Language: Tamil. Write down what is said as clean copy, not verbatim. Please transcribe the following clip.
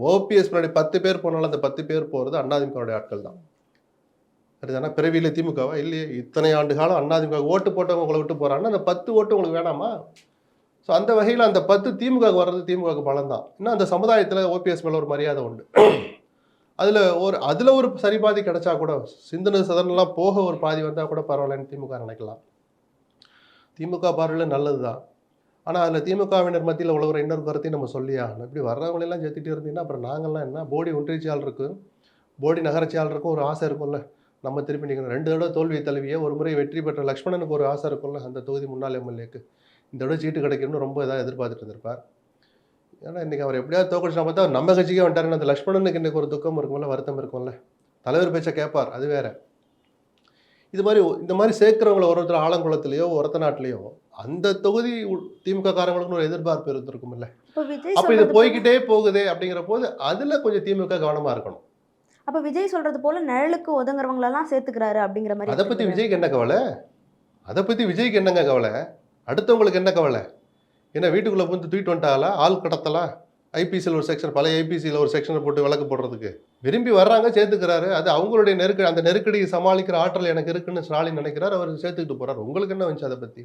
ஓபிஎஸ் முன்னாடி 10 பேர் போனாலும் அந்த 10 பேர் போகிறது அதிமுகவுடைய ஆட்கள் தான். சரிதானா? பிறவியில் திமுகவா இல்லையே. இத்தனை ஆண்டு காலம் அதிமுக ஓட்டு போட்டவங்க உங்களை விட்டு போகிறாங்கன்னா அந்த 10 ஓட்டு உங்களுக்கு வேணாமா? ஸோ அந்த வகையில் அந்த 10 திமுகவுக்கு வர்றது திமுகவுக்கு பலம் தான். இன்னும் அந்த சமுதாயத்தில் ஓபிஎஸ் மேலே ஒரு மரியாதை உண்டு. அதில் ஒரு சரி பாதி கிடைச்சா கூட, சிந்தனை சதனெல்லாம் போக ஒரு பாதி வந்தால் கூட பரவாயில்லன்னு திமுக நினைக்கலாம். திமுக பார்வையில் நல்லது தான். ஆனால் அதில் திமுகவினர் மத்தியில் உள்ள ஒரு இன்னொரு கருத்தையும் நம்ம சொல்லி ஆகணும். இப்படி வர்றவங்களெல்லாம் சேர்த்துட்டு இருந்தீங்கன்னா அப்புறம் நாங்கள்லாம் என்ன, போடி ஒன்றியச்சாளருக்கும் போடி நகரச்சாளருக்கும் ஒரு ஆசை இருக்கும்ல, நம்ம திருப்பி நிற்கணும். 2 தடவை தோல்வி தழுவிய ஒரு முறை வெற்றி பெற்ற லக்ஷ்மணனுக்கு ஒரு ஆசை இருக்கும்ல, அந்த தொகுதி முன்னாள் எம்எல்ஏக்கு இந்த தடவை சீட்டு கிடைக்கணும்னு ரொம்ப இதாக எதிர்பார்த்துட்டு இருந்திருப்பார். ஏன்னா இன்றைக்கி அவர் எப்படியாவது தோக்கடிச்சா பார்த்தா நம்ம கட்சிக்கே வந்துட்டாருன்னு அந்த லக்ஷ்மணனுக்கு இன்றைக்கி ஒரு துக்கம் இருக்கும்ல, வருத்தம் இருக்கும்ல. தலைவர் பேச்சை கேட்பார், அது வேற. இந்த மாதிரி சேர்க்கிறவங்கள ஒருத்தர் ஆலங்குளத்திலேயோ ஒருத்த நாட்டிலேயோ அந்த தொகுதி திமுக காரங்களுக்கு ஒரு எதிர்பார்ப்பு இருந்திருக்கும்ல. அப்போ இது போய்கிட்டே போகுதே அப்படிங்கிற போது அதில் கொஞ்சம் திமுக கவனமாக இருக்கணும். அப்போ விஜய் சொல்றது போல நிழலுக்கு ஒதுங்குறவங்களெல்லாம் சேர்த்துக்கிறாரு அப்படிங்கிற மாதிரி. அதை பற்றி விஜய்க்கு என்ன கவலை? அதை பற்றி விஜய்க்கு என்னங்க கவலை? அடுத்தவங்களுக்கு என்ன கவலை? ஏன்னா வீட்டுக்குள்ளே வந்து தூக்கிட்டு வந்துட்டாங்களா, ஆள் கடத்தலாம், ஐபிசியில் ஒரு செக்ஷன், பழைய ஐபிசியில் ஒரு செக்ஷனை போட்டு விளக்கு போடுறதுக்கு விரும்பி வர்றாங்க, சேர்த்துக்கிறாரு. அது அவங்களுடைய அந்த நெருக்கடியை சமாளிக்கிற ஆற்றல் எனக்கு இருக்குன்னு ஸ்டாலின் நினைக்கிறார், அவர் சேர்த்துக்கிட்டு போகிறார். உங்களுக்கு என்ன வந்துச்சு அதை பற்றி?